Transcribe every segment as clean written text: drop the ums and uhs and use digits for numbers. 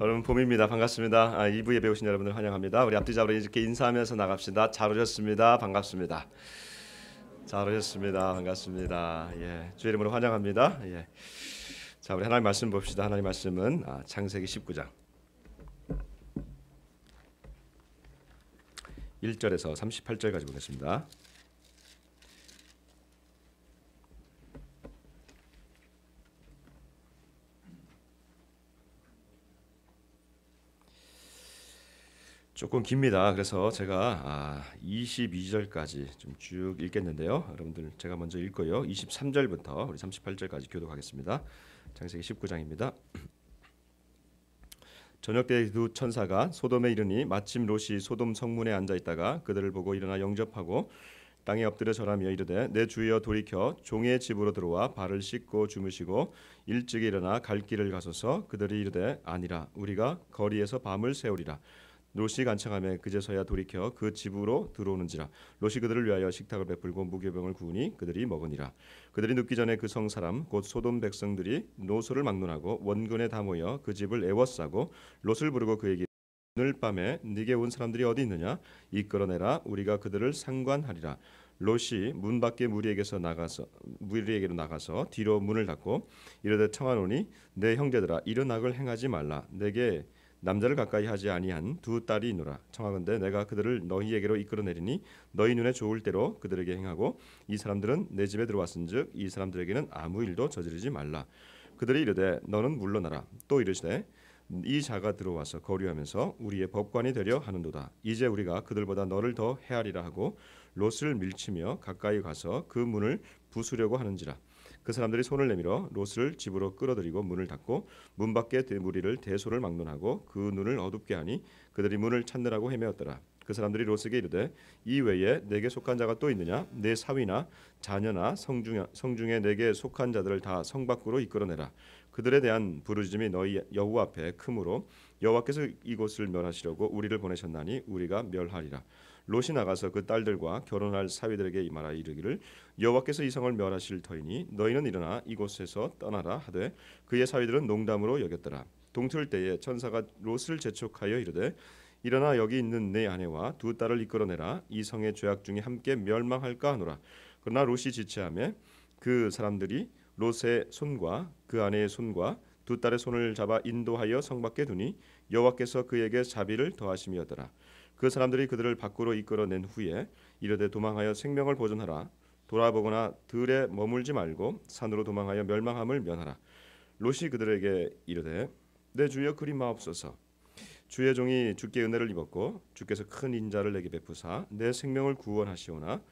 여러분 봄입니다. 반갑습니다. 2부 예배 오신 여러분들 환영합니다. 우리 앞뒤 잡으러 이렇게 인사하면서 나갑시다. 잘 오셨습니다. 반갑습니다. 잘 오셨습니다. 반갑습니다. 예, 주의 이름으로 환영합니다. 예, 자 우리 하나님 말씀 봅시다. 하나님 말씀은 창세기 19장 1절에서 38절까지 보겠습니다. 조금 깁니다. 그래서 제가 22절까지 좀 쭉 읽겠는데요. 여러분들 제가 먼저 읽고요. 23절부터 우리 38절까지 교독하겠습니다. 창세기 19장입니다. 저녁 때 두 천사가 소돔에 이르니 마침 롯이 소돔 성문에 앉아 있다가 그들을 보고 일어나 영접하고 땅에 엎드려 절하며 이르되 내 주여 돌이켜 종의 집으로 들어와 발을 씻고 주무시고 일찍 일어나 갈 길을 가소서. 그들이 이르되 아니라 우리가 거리에서 밤을 새우리라. 롯이 간청하며 그제서야 돌이켜 그 집으로 들어오는지라. 롯이 그들을 위하여 식탁을 베풀고 무교병을 구우니 그들이 먹으니라. 그들이 눕기 전에 그 성 사람 곧 소돔 백성들이 노소를 막론하고 원근에 다 모여 그 집을 애워싸고 롯을 부르고 그에게 오늘 밤에 네게 온 사람들이 어디 있느냐 이끌어내라. 우리가 그들을 상관하리라. 롯이 문 밖에 무리에게로 나가서 뒤로 문을 닫고 이르되 청하노니 내 형제들아 이런 악을 행하지 말라. 내게 남자를 가까이 하지 아니한 두 딸이 있노라. 청하건대 내가 그들을 너희에게로 이끌어내리니 너희 눈에 좋을 대로 그들에게 행하고 이 사람들은 내 집에 들어왔은즉 이 사람들에게는 아무 일도 저지르지 말라. 그들이 이르되 너는 물러나라. 또 이르시되 이 자가 들어와서 거류하면서 우리의 법관이 되려 하는도다. 이제 우리가 그들보다 너를 더 헤아리라 하고 롯을 밀치며 가까이 가서 그 문을 부수려고 하는지라. 그 사람들이 손을 내밀어 롯을 집으로 끌어들이고 문을 닫고 문 밖에 무리를 대소를 막론하고 그 눈을 어둡게 하니 그들이 문을 찾느라고 헤매었더라. 그 사람들이 롯에게 이르되 이 외에 내게 속한 자가 또 있느냐? 내 사위나 자녀나 성중에 내게 속한 자들을 다 성 밖으로 이끌어내라. 그들에 대한 부르짖음이 너희 여호와 앞에 크므로 여호와께서 이곳을 멸하시려고 우리를 보내셨나니 우리가 멸하리라. 롯이 나가서 그 딸들과 결혼할 사위들에게 말하 이르기를 여호와께서 이 성을 멸하실 터이니 너희는 일어나 이곳에서 떠나라 하되 그의 사위들은 농담으로 여겼더라. 동틀 때에 천사가 롯을 재촉하여 이르되 일어나 여기 있는 내 아내와 두 딸을 이끌어내라. 이 성의 죄악 중에 함께 멸망할까 하노라. 그러나 롯이 지체하며 그 사람들이 롯의 손과 그 아내의 손과 두 딸의 손을 잡아 인도하여 성 밖에 두니 여호와께서 그에게 자비를 더하심이었더라. 그 사람들이 그들을 밖으로 이끌어낸 후에 이르되 도망하여 생명을 보존하라. 돌아보거나 들에 머물지 말고 산으로 도망하여 멸망함을 면하라. 롯이 그들에게 이르되 내 주여 그리 마옵소서. 주의 종이 주께 은혜를 입었고 주께서 큰 인자를 내게 베푸사 내 생명을 구원하시오나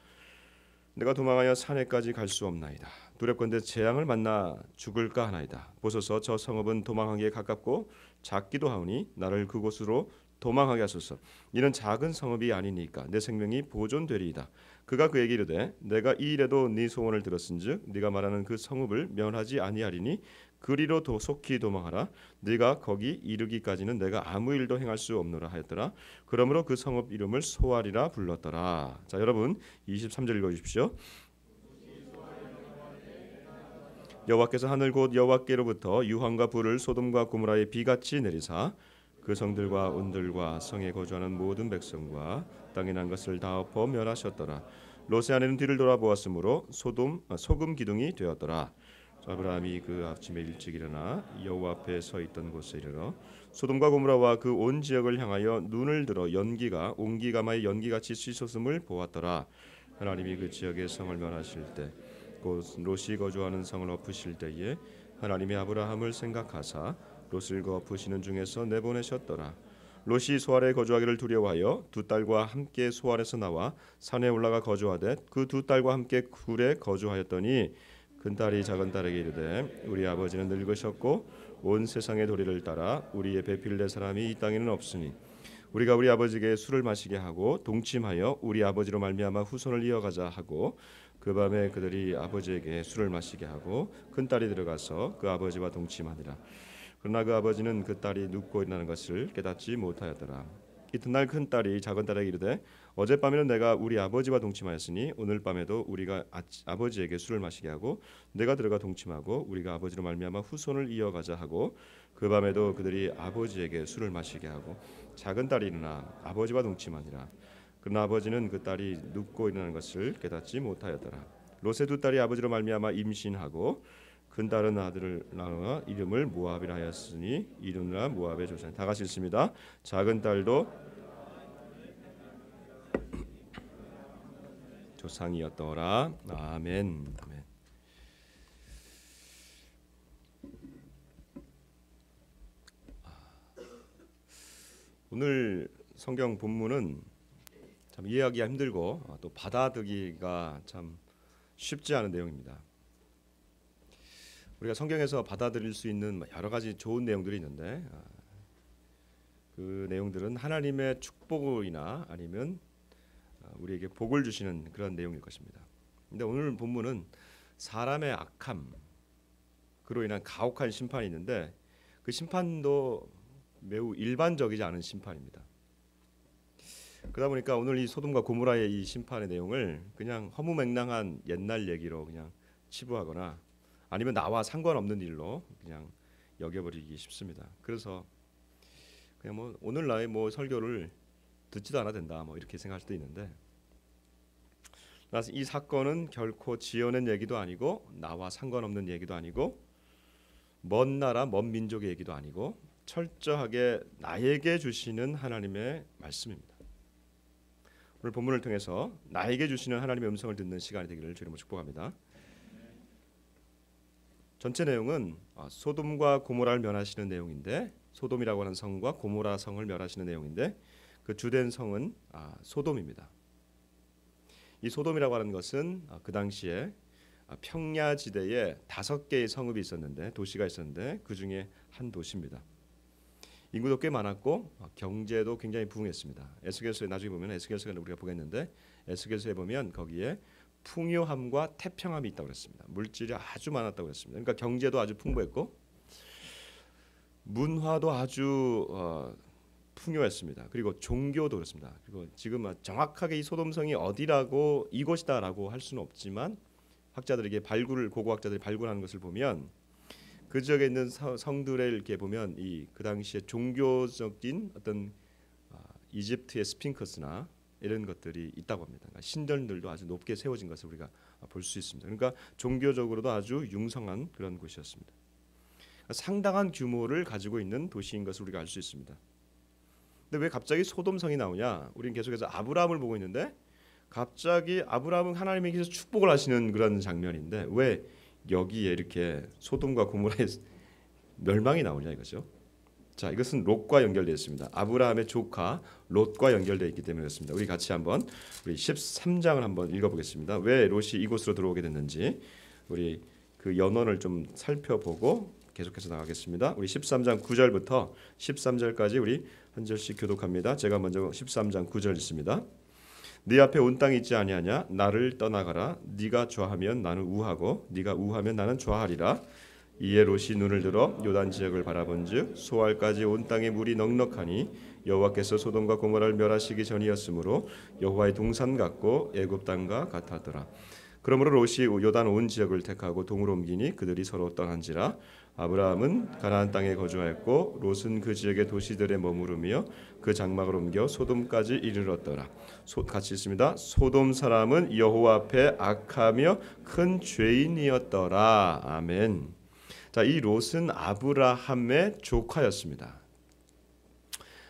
내가 도망하여 산에까지 갈 수 없나이다. 두렵건대 재앙을 만나 죽을까 하나이다. 보소서 저 성읍은 도망하기에 가깝고 작기도 하오니 나를 그곳으로 도망하게 하소서. 이는 작은 성읍이 아니니까 내 생명이 보존되리이다. 그가 그에게 이르되 내가 이 일에도 네 소원을 들었은즉 네가 말하는 그 성읍을 면하지 아니하리니 그리로 속히 도망하라. 네가 거기 이르기까지는 내가 아무 일도 행할 수 없노라 하였더라. 그러므로 그 성읍 이름을 소알이라 불렀더라. 자 여러분 23절 읽어주십시오. 여호와께서 하늘 곧 여호와께로부터 유황과 불을 소돔과 고모라에 비같이 내리사 그 성들과 온들과 성에 거주하는 모든 백성과 땅에 난 것을 다 엎어 멸하셨더라. 롯의 아내는 뒤를 돌아보았으므로 소금 기둥이 되었더라. 아브라함이 그 아침에 일찍 일어나 여호와 앞에 서 있던 곳에 이르러 소돔과 고모라와 그 온 지역을 향하여 눈을 들어 연기가 옹기가마의 연기같이 씻었음을 보았더라. 하나님이 그 지역의 성을 멸하실 때 곧 롯이 거주하는 성을 엎으실 때에 하나님이 아브라함을 생각하사 롯을 그 엎으시는 중에서 내보내셨더라. 롯이 소알에 거주하기를 두려워하여 두 딸과 함께 소알에서 나와 산에 올라가 거주하되 그 두 딸과 함께 굴에 거주하였더니 큰딸이 작은딸에게 이르되 우리 아버지는 늙으셨고 온 세상의 도리를 따라 우리의 배필 사람이 이 땅에는 없으니 우리가 우리 아버지에게 술을 마시게 하고 동침하여 우리 아버지로 말미암아 후손을 이어가자 하고 그 밤에 그들이 아버지에게 술을 마시게 하고 큰딸이 들어가서 그 아버지와 동침하니라. 그러나 그 아버지는 그 딸이 눕고 있는 것을 깨닫지 못하였더라. 이튿날 큰 딸이 작은 딸에게 이르되 어젯밤에는 내가 우리 아버지와 동침하였으니 오늘 밤에도 우리가 아버지에게 술을 마시게 하고 내가 들어가 동침하고 우리가 아버지로 말미암아 후손을 이어가자 하고 그 밤에도 그들이 아버지에게 술을 마시게 하고 작은 딸이 일어나 아버지와 동침하니라. 그러나 아버지는 그 딸이 눕고 일어나는 것을 깨닫지 못하였더라. 롯의 두 딸이 아버지로 말미암아 임신하고 큰 딸은 아들을 낳아 이름을 모압이라 하였으니 이르나 모압의 조상. 다 같이 읽습니다. 작은 딸도 조상이었더라. 아멘. 아멘. 오늘 성경 본문은 참 이해하기가 힘들고 또 받아들이기가 참 쉽지 않은 내용입니다. 우리가 성경에서 받아들일 수 있는 여러 가지 좋은 내용들이 있는데 그 내용들은 하나님의 축복이나 아니면 우리에게 복을 주시는 그런 내용일 것입니다. 근데 오늘 본문은 사람의 악함 그로 인한 가혹한 심판이 있는데 그 심판도 매우 일반적이지 않은 심판입니다. 그러다 보니까 오늘 이 소돔과 고모라의 이 심판의 내용을 그냥 허무맹랑한 옛날 얘기로 그냥 치부하거나 아니면 나와 상관없는 일로 그냥 여겨버리기 쉽습니다. 그래서 그냥 뭐 오늘날의 뭐 설교를 듣지도 않아도 된다 뭐 이렇게 생각할 수도 있는데 이 사건은 결코 지어낸 얘기도 아니고 나와 상관없는 얘기도 아니고 먼 나라 먼 민족의 얘기도 아니고 철저하게 나에게 주시는 하나님의 말씀입니다. 오늘 본문을 통해서 나에게 주시는 하나님의 음성을 듣는 시간이 되기를 주님으로 축복합니다. 전체 내용은 소돔과 고모라를 멸하시는 내용인데 소돔이라고 하는 성과 고모라 성을 멸하시는 내용인데 그 주된 성은 소돔입니다. 이 소돔이라고 하는 것은 그 당시에 평야지대에 5개의 성읍이 있었는데 도시가 있었는데 그 중에 한 도시입니다. 인구도 꽤 많았고 경제도 굉장히 부흥했습니다. 에스겔서에 나중에 보면 에스겔서에 우리가 보겠는데 에스겔서에 보면 거기에 풍요함과 태평함이 있다고 그랬습니다. 물질이 아주 많았다고 그랬습니다. 그러니까 경제도 아주 풍부했고 문화도 아주 풍요했습니다. 그리고 종교도 그렇습니다. 그리고 지금 정확하게 이 소돔성이 어디라고 이곳이다라고 할 수는 없지만 학자들에게 고고학자들이 발굴하는 것을 보면 그 지역에 있는 성들을 이렇게 보면 그 당시에 종교적인 어떤 이집트의 스핑크스나 이런 것들이 있다고 합니다. 그러니까 신전들도 아주 높게 세워진 것을 우리가 볼 수 있습니다. 그러니까 종교적으로도 아주 융성한 그런 곳이었습니다. 그러니까 상당한 규모를 가지고 있는 도시인 것을 우리가 알 수 있습니다. 근데 왜 갑자기 소돔성이 나오냐? 우리는 계속해서 아브라함을 보고 있는데 갑자기 아브라함은 하나님에게서 축복을 하시는 그런 장면인데 왜 여기에 이렇게 소돔과 고모라의 멸망이 나오냐 이거죠. 자, 이것은 롯과 연결되어 있습니다. 아브라함의 조카 롯과 연결되어 있기 때문에 그렇습니다. 우리 같이 한번 우리 13장을 한번 읽어보겠습니다. 왜 롯이 이곳으로 들어오게 됐는지 우리 그 연원을 좀 살펴보고 계속해서 나가겠습니다. 우리 13장 9절부터 13절까지 우리 한 절씩 교독합니다. 제가 먼저 13장 9절 읽습니다. 네 앞에 온 땅이 있지 아니하냐? 나를 떠나가라. 네가 좌하면 나는 우하고 네가 우하면 나는 좌하리라. 이에 롯이 눈을 들어 요단 지역을 바라본즉 소알까지 온 땅에 물이 넉넉하니 여호와께서 소돔과 고모라를 멸하시기 전이었으므로 여호와의 동산 같고 애굽 땅과 같았더라. 그러므로 롯이 요단 온 지역을 택하고 동으로 옮기니 그들이 서로 떠난지라. 아브라함은 가나안 땅에 거주하였고 롯은 그 지역의 도시들에 머무르며 그 장막을 옮겨 소돔까지 이르렀더라. 같이 있습니다. 소돔 사람은 여호와 앞에 악하며 큰 죄인이었더라. 아멘. 자, 이 롯은 아브라함의 조카였습니다.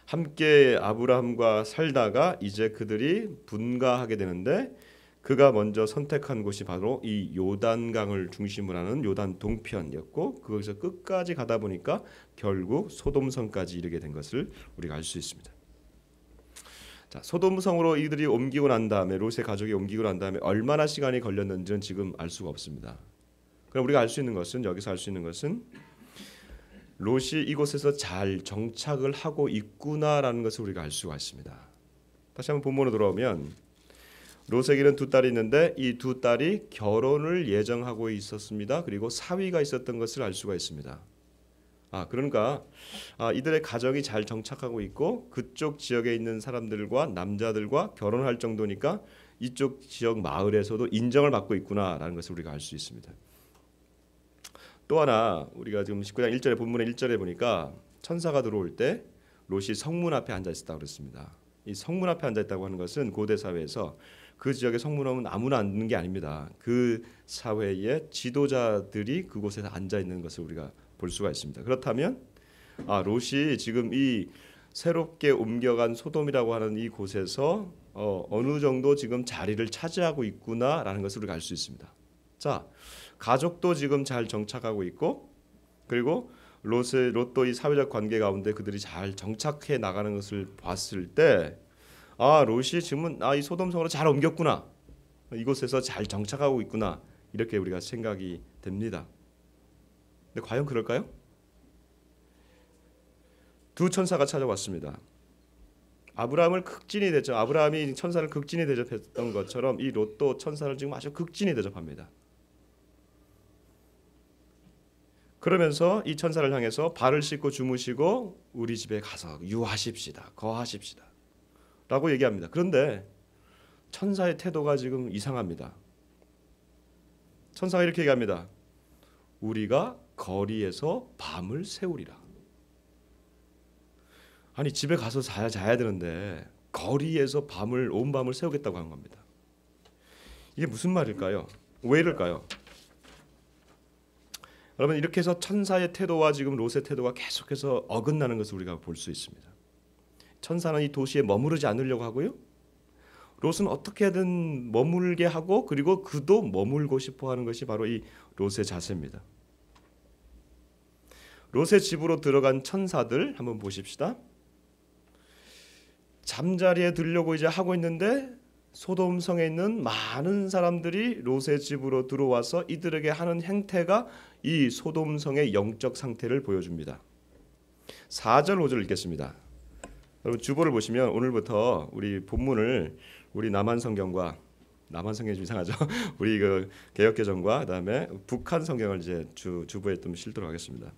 함께 아브라함과 살다가 이제 그들이 분가하게 되는데 그가 먼저 선택한 곳이 바로 이 요단강을 중심으로 하는 요단 동편이었고 거기서 끝까지 가다 보니까 결국 소돔성까지 이르게 된 것을 우리가 알 수 있습니다. 자, 소돔성으로 이들이 옮기고 난 다음에 롯의 가족이 옮기고 난 다음에 얼마나 시간이 걸렸는지는 지금 알 수가 없습니다. 그럼 우리가 알 수 있는 것은 여기서 알 수 있는 것은 롯이 이곳에서 잘 정착을 하고 있구나라는 것을 우리가 알 수가 있습니다. 다시 한번 본문으로 돌아오면 롯에게는 두 딸이 있는데 이 두 딸이 결혼을 예정하고 있었습니다. 그리고 사위가 있었던 것을 알 수가 있습니다. 그러니까 이들의 가정이 잘 정착하고 있고 그쪽 지역에 있는 사람들과 남자들과 결혼할 정도니까 이쪽 지역 마을에서도 인정을 받고 있구나라는 것을 우리가 알 수 있습니다. 또 하나 우리가 지금 19장 1절에 본문의 1절에 보니까 천사가 들어올 때 롯이 성문 앞에 앉아 있었다고 그랬습니다. 이 성문 앞에 앉아 있다고 하는 것은 고대 사회에서 그 지역의 성문은 아무나 앉는 게 아닙니다. 그 사회의 지도자들이 그곳에 앉아 있는 것을 우리가 볼 수가 있습니다. 그렇다면 롯이 지금 이 새롭게 옮겨간 소돔이라고 하는 이 곳에서 어느 정도 지금 자리를 차지하고 있구나라는 것을 우리가 알 수 있습니다. 자, 가족도 지금 잘 정착하고 있고 그리고 롯도 이 사회적 관계 가운데 그들이 잘 정착해 나가는 것을 봤을 때 롯이 지금은 이 소돔성으로 잘 옮겼구나. 이곳에서 잘 정착하고 있구나. 이렇게 우리가 생각이 됩니다. 근데 과연 그럴까요? 두 천사가 찾아왔습니다. 아브라함을 극진히 대접, 아브라함이 천사를 극진히 대접했던 것처럼 이 롯도 천사를 지금 아주 극진히 대접합니다. 그러면서 이 천사를 향해서 발을 씻고 주무시고 우리 집에 가서 유하십시다, 거하십시다 라고 얘기합니다. 그런데 천사의 태도가 지금 이상합니다. 천사가 이렇게 얘기합니다. 우리가 거리에서 밤을 새우리라. 아니 집에 가서 자야 되는데 거리에서 온 밤을 새우겠다고 한 겁니다. 이게 무슨 말일까요? 왜 이럴까요? 여러분 이렇게 해서 천사의 태도와 지금 롯의 태도가 계속해서 어긋나는 것을 우리가 볼 수 있습니다. 천사는 이 도시에 머무르지 않으려고 하고요. 롯은 어떻게든 머물게 하고 그리고 그도 머물고 싶어하는 것이 바로 이 롯의 자세입니다. 롯의 집으로 들어간 천사들 한번 보십시다. 잠자리에 들려고 이제 하고 있는데 소돔성에 있는 많은 사람들이 롯의 집으로 들어와서 이들에게 하는 행태가 이 소돔성의 영적 상태를 보여줍니다. 4절 5절 읽겠습니다. 여러분 주보를 보시면 오늘부터 우리 본문을 우리 남한 성경이 좀 이상하죠. 우리 그 개역개정과 그다음에 북한 성경을 이제 주보에 좀 실도록 하겠습니다.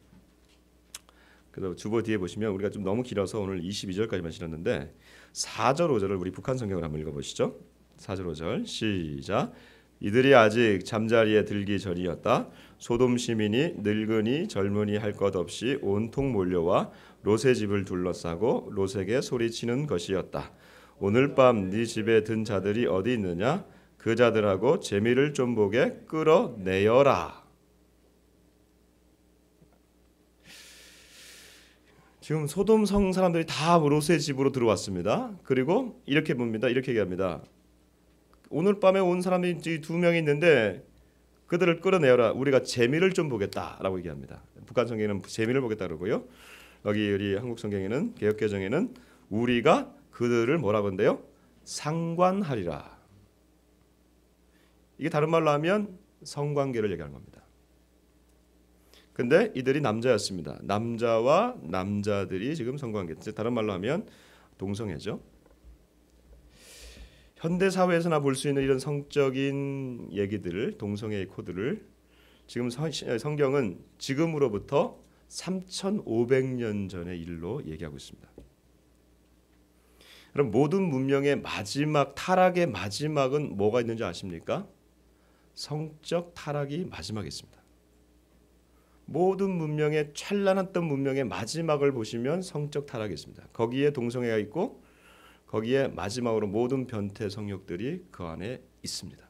그래서 주보 뒤에 보시면 우리가 좀 너무 길어서 오늘 22절까지만 실었는데 4절 5절을 우리 북한 성경을 한번 읽어보시죠. 4절 5절 시작. 이들이 아직 잠자리에 들기 전이었다. 소돔 시민이 늙으니 젊으니 할 것 없이 온통 몰려와 롯의 집을 둘러싸고 롯에게 소리치는 것이었다. 오늘 밤 네 집에 든 자들이 어디 있느냐? 그 자들하고 재미를 좀 보게 끌어내어라. 지금 소돔성 사람들이 다 롯의 집으로 들어왔습니다. 그리고 이렇게 봅니다. 이렇게 얘기합니다. 오늘 밤에 온 사람이 2명이 있는데 그들을 끌어내어라. 우리가 재미를 좀 보겠다라고 얘기합니다. 북한 성경에는 재미를 보겠다 그러고요. 여기 우리 한국 성경에는 개역개정에는 우리가 그들을 뭐라고 한대요? 상관하리라. 이게 다른 말로 하면 성관계를 얘기하는 겁니다. 근데 이들이 남자였습니다. 남자와 남자들이 지금 성관계. 다른 말로 하면 동성애죠. 현대 사회에서나 볼 수 있는 이런 성적인 얘기들을, 동성애의 코드를 지금 성경은 지금으로부터 3,500년 전의 일로 얘기하고 있습니다. 그럼 모든 문명의 마지막 타락의 마지막은 뭐가 있는지 아십니까? 성적 타락이 마지막에 있습니다. 모든 문명의 찬란했던 문명의 마지막을 보시면 성적 타락이 있습니다. 거기에 동성애가 있고 거기에 마지막으로 모든 변태 성욕들이 그 안에 있습니다.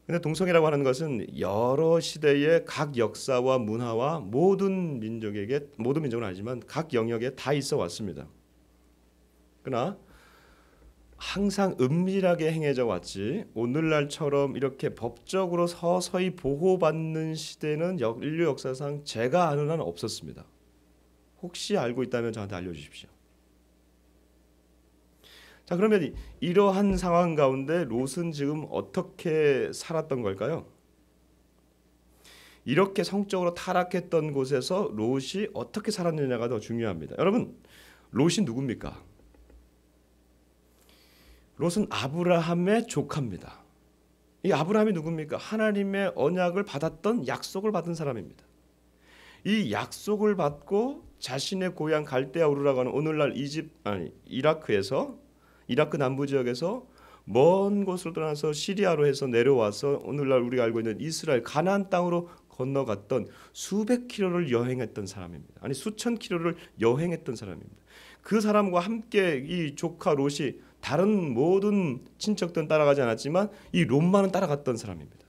근데 동성애라고 하는 것은 여러 시대의 각 역사와 문화와 모든 민족은 아니지만 각 영역에 다 있어 왔습니다. 그러나 항상 은밀하게 행해져 왔지 오늘날처럼 이렇게 법적으로 서서히 보호받는 시대는 인류 역사상 제가 아는 한 없었습니다. 혹시 알고 있다면 저한테 알려주십시오. 자, 그러면 이러한 상황 가운데 롯은 지금 어떻게 살았던 걸까요? 이렇게 성적으로 타락했던 곳에서 롯이 어떻게 살았느냐가 더 중요합니다. 여러분, 롯이 누굽니까? 롯은 아브라함의 조카입니다. 이 아브라함이 누굽니까? 하나님의 언약을 받았던 약속을 받은 사람입니다. 이 약속을 받고 자신의 고향 갈대아 우르라고 하는 오늘날 이라크 남부 지역에서 먼 곳으로 떠나서 시리아로 해서 내려와서 오늘날 우리가 알고 있는 이스라엘 가나안 땅으로 건너갔던 수백 킬로를 여행했던 사람입니다. 아니 수천 킬로를 여행했던 사람입니다. 그 사람과 함께 이 조카 롯이 다른 모든 친척들은 따라가지 않았지만 이 롯만은 따라갔던 사람입니다.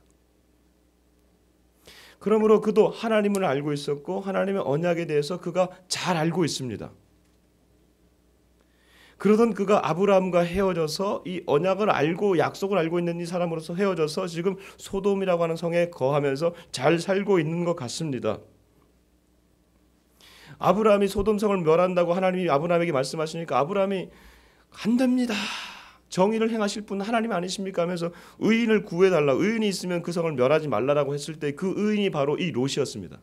그러므로 그도 하나님을 알고 있었고 하나님의 언약에 대해서 그가 잘 알고 있습니다. 그러던 그가 아브라함과 헤어져서 이 언약을 알고 약속을 알고 있는 이 사람으로서 헤어져서 지금 소돔이라고 하는 성에 거하면서 잘 살고 있는 것 같습니다. 아브라함이 소돔성을 멸한다고 하나님이 아브라함에게 말씀하시니까 아브라함이 안 됩니다. 정의를 행하실 분 하나님 아니십니까? 하면서 의인을 구해달라. 의인이 있으면 그 성을 멸하지 말라라고 했을 때 그 의인이 바로 이 롯이었습니다.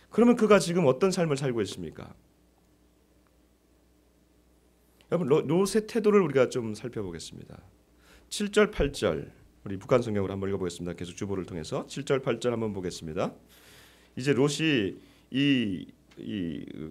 그러면 그가 지금 어떤 삶을 살고 있습니까? 여러분 롯의 태도를 우리가 좀 살펴보겠습니다. 7절 8절 우리 북한 성경으로 한번 읽어보겠습니다. 계속 주보를 통해서 7절 8절 한번 보겠습니다. 이제 롯이 이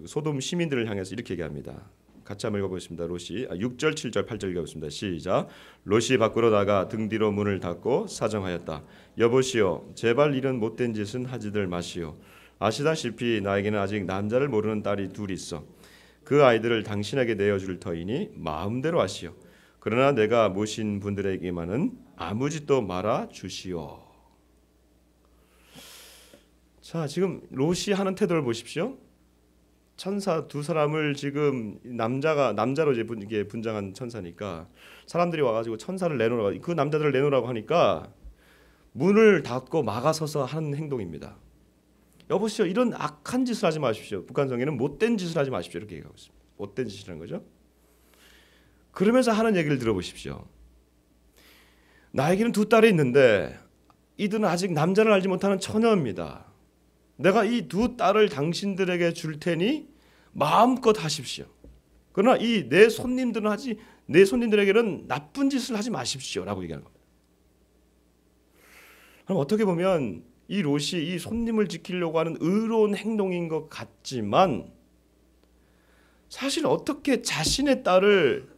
소돔 시민들을 향해서 이렇게 얘기합니다. 같이 한번 읽어보겠습니다. 롯이 6절 7절 8절 읽어보겠습니다. 시작. 롯이 밖으로 나가 등 뒤로 문을 닫고 사정하였다. 여보시오 제발 이런 못된 짓은 하지들 마시오. 아시다시피 나에게는 아직 남자를 모르는 딸이 둘 있어. 그 아이들을 당신에게 내어줄 터이니 마음대로 하시오. 그러나 내가 모신 분들에게만은 아무 짓도 말아 주시오. 자, 지금 롯이 하는 태도를 보십시오. 천사 두 사람을 지금 남자로 이제 분장한 천사니까 사람들이 와가지고 천사를 내놓으라고 그 남자들을 내놓으라고 하니까 문을 닫고 막아서서 하는 행동입니다. 여보시오 이런 악한 짓을 하지 마십시오. 북한성에는 못된 짓을 하지 마십시오 이렇게 얘기하고 있습니다. 못된 짓이라는 거죠. 그러면서 하는 얘기를 들어보십시오. 나에게는 두 딸이 있는데 이들은 아직 남자를 알지 못하는 처녀입니다. 내가 이 두 딸을 당신들에게 줄 테니 마음껏 하십시오. 그러나 이 내 손님들에게는 나쁜 짓을 하지 마십시오라고 얘기하는 겁니다. 그럼 어떻게 보면 이 롯이 이 손님을 지키려고 하는 의로운 행동인 것 같지만 사실 어떻게 자신의 딸을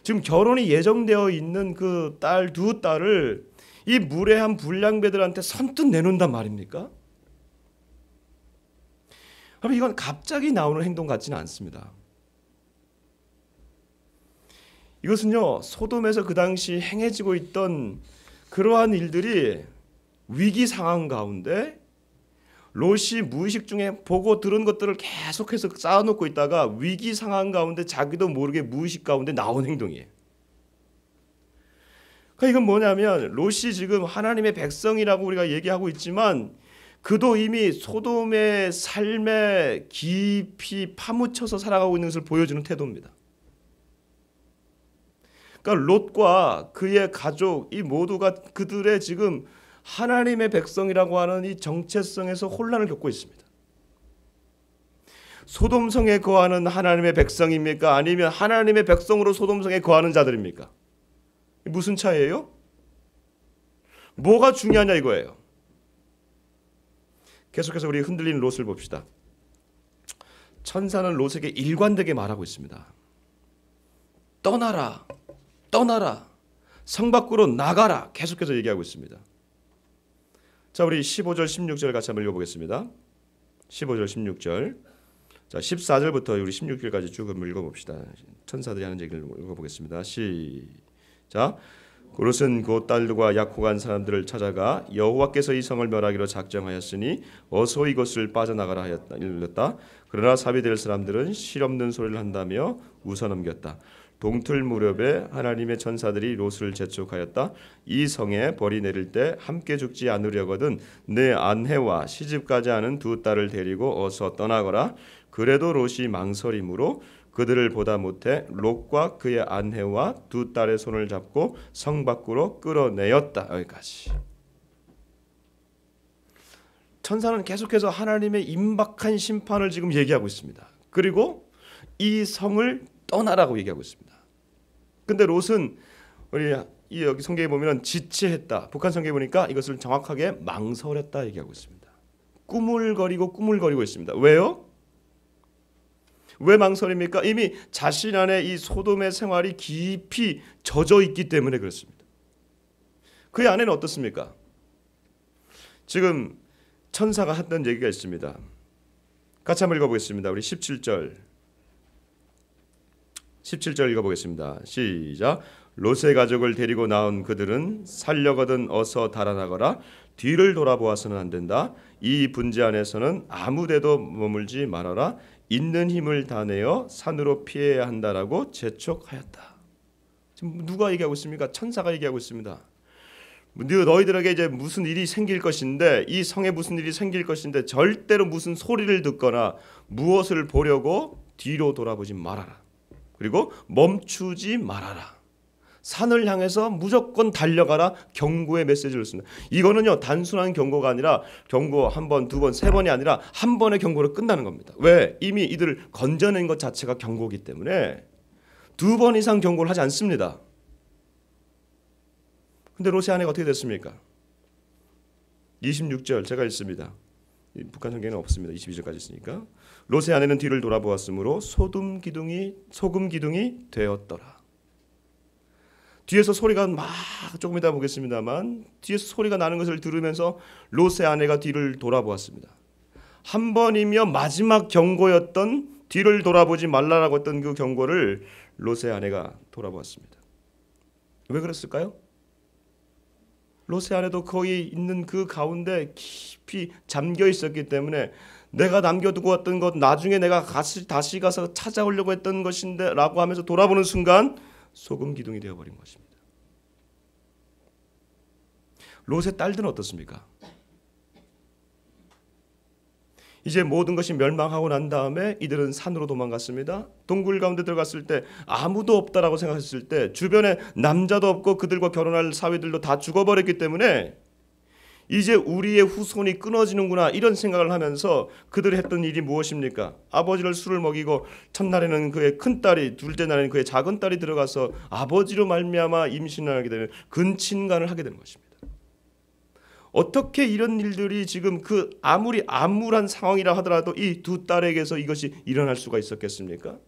지금 결혼이 예정되어 있는 그 두 딸을 이 무례한 불량배들한테 선뜻 내놓는단 말입니까? 그럼 이건 갑자기 나오는 행동 같지는 않습니다. 이것은요 소돔에서 그 당시 행해지고 있던 그러한 일들이 위기 상황 가운데 롯이 무의식 중에 보고 들은 것들을 계속해서 쌓아놓고 있다가 위기 상황 가운데 자기도 모르게 무의식 가운데 나온 행동이에요. 그러니까 이건 뭐냐면 롯이 지금 하나님의 백성이라고 우리가 얘기하고 있지만 그도 이미 소돔의 삶에 깊이 파묻혀서 살아가고 있는 것을 보여주는 태도입니다. 그러니까 롯과 그의 가족 이 모두가 그들의 지금 하나님의 백성이라고 하는 이 정체성에서 혼란을 겪고 있습니다. 소돔성에 거하는 하나님의 백성입니까? 아니면 하나님의 백성으로 소돔성에 거하는 자들입니까? 무슨 차이예요? 뭐가 중요하냐 이거예요. 계속해서 우리 흔들리는 롯을 봅시다. 천사는 롯에게 일관되게 말하고 있습니다. 떠나라, 떠나라, 성 밖으로 나가라. 계속해서 얘기하고 있습니다. 자, 우리 15절 16절 같이 한번 읽어보겠습니다. 15절 16절. 자, 14절부터 우리 16절까지 쭉 한번 읽어봅시다. 천사들이 하는 얘기를 읽어보겠습니다. 시작. 롯은 그 딸들과 약혼한 사람들을 찾아가 여호와께서 이 성을 멸하기로 작정하였으니 어서 이곳을 빠져나가라 하였다. 그러나 사비될 사람들은 실없는 소리를 한다며 웃어넘겼다. 동틀 무렵에 하나님의 천사들이 롯을 재촉하였다. 이 성에 벌이 내릴 때 함께 죽지 않으려거든 내 아내와 시집가지 않은 두 딸을 데리고 어서 떠나거라. 그래도 롯이 망설임으로 그들을 보다 못해 롯과 그의 아내와 두 딸의 손을 잡고 성 밖으로 끌어내었다. 여기까지. 천사는 계속해서 하나님의 임박한 심판을 지금 얘기하고 있습니다. 그리고 이 성을 떠나라고 얘기하고 있습니다. 근데 롯은 우리 이 여기 성경에 보면은 지체했다. 북한 성경에 보니까 이것을 정확하게 망설였다 얘기하고 있습니다. 꾸물거리고 있습니다. 왜요? 왜 망설입니까? 이미 자신 안에 이 소돔의 생활이 깊이 젖어 있기 때문에 그렇습니다. 그의 안에는 어떻습니까? 지금 천사가 했던 얘기가 있습니다. 같이 한번 읽어보겠습니다. 우리 17절 읽어보겠습니다. 시작. 롯의 가족을 데리고 나온 그들은 살려거든 어서 달아나거라. 뒤를 돌아보아서는 안 된다. 이 분지 안에서는 아무데도 머물지 말아라. 있는 힘을 다내어 산으로 피해야 한다라고 재촉하였다. 지금 누가 얘기하고 있습니까? 천사가 얘기하고 있습니다. 너희들에게 이제 무슨 일이 생길 것인데, 이 성에 무슨 일이 생길 것인데 절대로 무슨 소리를 듣거나 무엇을 보려고 뒤로 돌아보지 말아라. 그리고 멈추지 말아라. 산을 향해서 무조건 달려가라. 경고의 메시지를 씁니다. 이거는요, 단순한 경고가 아니라 경고 한 번, 두 번, 세 번이 아니라 한 번의 경고로 끝나는 겁니다. 왜? 이미 이들을 건져낸 것 자체가 경고이기 때문에 두 번 이상 경고를 하지 않습니다. 근데 롯의 아내가 어떻게 됐습니까? 26절 제가 읽습니다. 북한 성경에는 없습니다. 22절까지 있으니까. 롯의 아내는 뒤를 돌아보았으므로 소금 기둥이 되었더라. 뒤에서 소리가 막 조금 이따 보겠습니다만 뒤에서 소리가 나는 것을 들으면서 롯의 아내가 뒤를 돌아보았습니다. 한 번이며 마지막 경고였던 뒤를 돌아보지 말라라고 했던 그 경고를 롯의 아내가 돌아보았습니다. 왜 그랬을까요? 롯의 아내도 거기 있는 그 가운데 깊이 잠겨 있었기 때문에 내가 남겨두고 왔던 것 나중에 내가 다시 가서 찾아오려고 했던 것인데 라고 하면서 돌아보는 순간 소금 기둥이 되어버린 것입니다. 롯의 딸들은 어떻습니까? 이제 모든 것이 멸망하고 난 다음에 이들은 산으로 도망갔습니다. 동굴 가운데 들어갔을 때 아무도 없다라고 생각했을 때 주변에 남자도 없고 그들과 결혼할 사위들도 다 죽어버렸기 때문에 이제 우리의 후손이 끊어지는구나 이런 생각을 하면서 그들이 했던 일이 무엇입니까? 아버지를 술을 먹이고 첫날에는 그의 큰딸이, 둘째 날에는 그의 작은 딸이 들어가서 아버지로 말미암아 임신을 하게 되는 근친간을 하게 되는 것입니다. 어떻게 이런 일들이 지금 그 아무리 암울한 상황이라 하더라도 이 두 딸에게서 이것이 일어날 수가 있었겠습니까?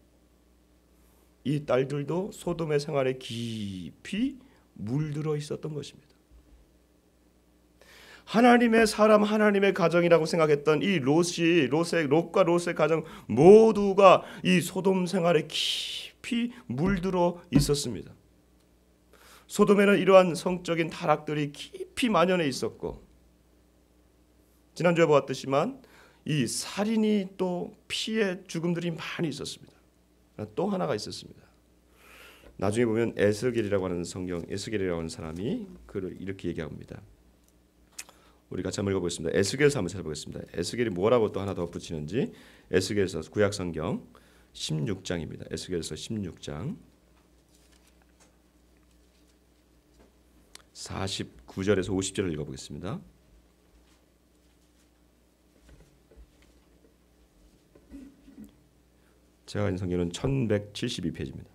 이 딸들도 소돔의 생활에 깊이 물들어 있었던 것입니다. 하나님의 사람, 하나님의 가정이라고 생각했던 이 롯과 롯의 가정 모두가 이 소돔 생활에 깊이 물들어 있었습니다. 소돔에는 이러한 성적인 타락들이 깊이 만연해 있었고, 지난주에 보았듯이만 이 살인이 또 피해 죽음들이 많이 있었습니다. 또 하나가 있었습니다. 나중에 보면 에스겔이라고 하는 에스겔이라고 하는 사람이 그를 이렇게 얘기합니다. 우리 같이 한번 읽어보겠습니다. 에스겔서 한번 찾아보겠습니다. 에스겔이 뭐라고 또 하나 더 붙이는지. 에스겔서 구약성경 16장입니다. 에스겔서 16장 49절에서 50절을 읽어보겠습니다. 제가 가진 성경은 1172페이지입니다.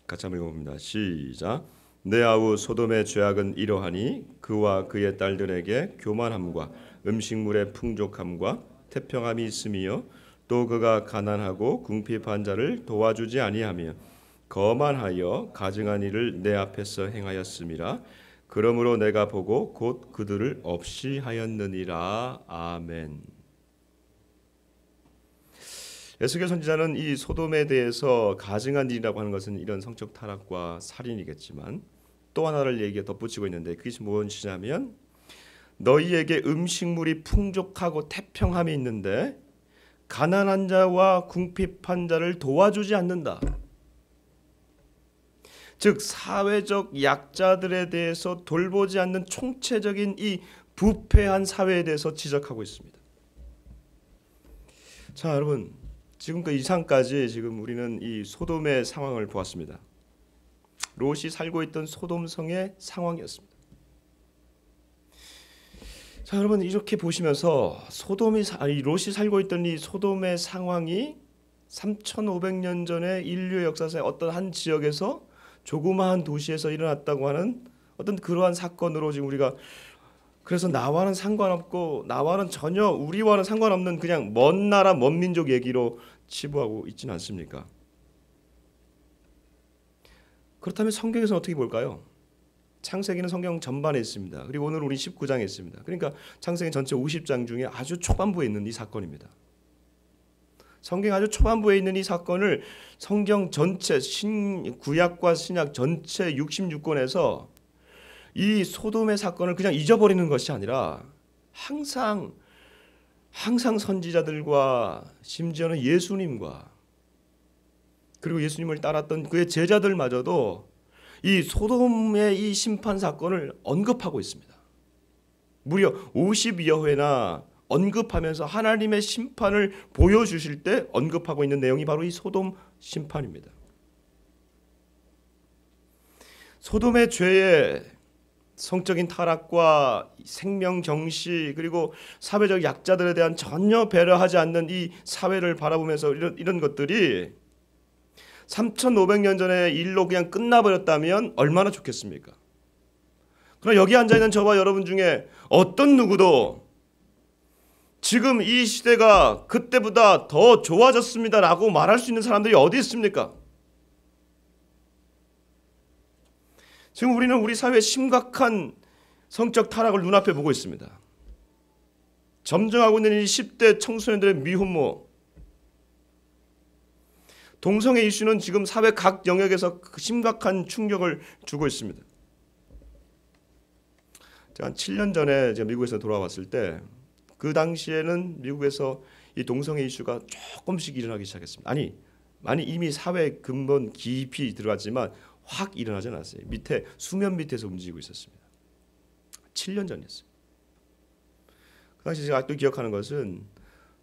같이 한번 읽어봅니다. 시작. 내 아우 소돔의 죄악은 이러하니 그와 그의 딸들에게 교만함과 음식물의 풍족함과 태평함이 있음이요 또 그가 가난하고 궁핍한 자를 도와주지 아니하며 거만하여 가증한 일을 내 앞에서 행하였음이라. 그러므로 내가 보고 곧 그들을 없이 하였느니라. 아멘. 에스겔 선지자는 이 소돔에 대해서 가증한 일이라고 하는 것은 이런 성적 타락과 살인이겠지만 또 하나를 얘기에 덧붙이고 있는데 그것이 무엇이냐면 너희에게 음식물이 풍족하고 태평함이 있는데 가난한 자와 궁핍한 자를 도와주지 않는다. 즉 사회적 약자들에 대해서 돌보지 않는 총체적인 이 부패한 사회에 대해서 지적하고 있습니다. 자, 여러분, 지금까지 이상까지 지금 우리는 이 소돔의 상황을 보았습니다. 롯이 살고 있던 소돔성의 상황이었습니다. 자, 여러분 이렇게 보시면서 롯이 살고 있던 이 소돔의 상황이 3,500년 전에 인류의 역사상의 어떤 한 지역에서 조그마한 도시에서 일어났다고 하는 어떤 그러한 사건으로 지금 우리가, 그래서 나와는 상관없고 나와는 전혀 우리와는 상관없는 그냥 먼 나라 먼 민족 얘기로 치부하고 있지는 않습니까? 그렇다면 성경에서는 어떻게 볼까요? 창세기는 성경 전반에 있습니다. 그리고 오늘 우리 19장에 있습니다. 그러니까 창세기 전체 50장 중에 아주 초반부에 있는 이 사건입니다. 성경 아주 초반부에 있는 이 사건을 성경 전체 구약과 신약 전체 66권에서 이 소돔의 사건을 그냥 잊어버리는 것이 아니라 항상 선지자들과 심지어는 예수님과 그리고 예수님을 따랐던 그의 제자들마저도 이 소돔의 이 심판 사건을 언급하고 있습니다. 무려 50여 회나 언급하면서 하나님의 심판을 보여주실 때 언급하고 있는 내용이 바로 이 소돔 심판입니다. 소돔의 죄의 성적인 타락과 생명 경시 그리고 사회적 약자들에 대한 전혀 배려하지 않는 이 사회를 바라보면서 이런 것들이 3,500년 전의 일로 그냥 끝나버렸다면 얼마나 좋겠습니까? 그러나 여기 앉아있는 저와 여러분 중에 어떤 누구도 지금 이 시대가 그때보다 더 좋아졌습니다라고 말할 수 있는 사람들이 어디 있습니까? 지금 우리는 우리 사회의 심각한 성적 타락을 눈앞에 보고 있습니다. 점증하고 있는 이 10대 청소년들의 미혼모, 동성애 이슈는 지금 사회 각 영역에서 심각한 충격을 주고 있습니다. 제가 한 7년 전에 제가 미국에서 돌아왔을 때 그 당시에는 미국에서 이 동성애 이슈가 조금씩 일어나기 시작했습니다. 아니 이미 사회 근본 깊이 들어갔지만 확 일어나지 않았어요. 밑에 수면 밑에서 움직이고 있었습니다. 7년 전이었어요. 그 당시 제가 아직도 기억하는 것은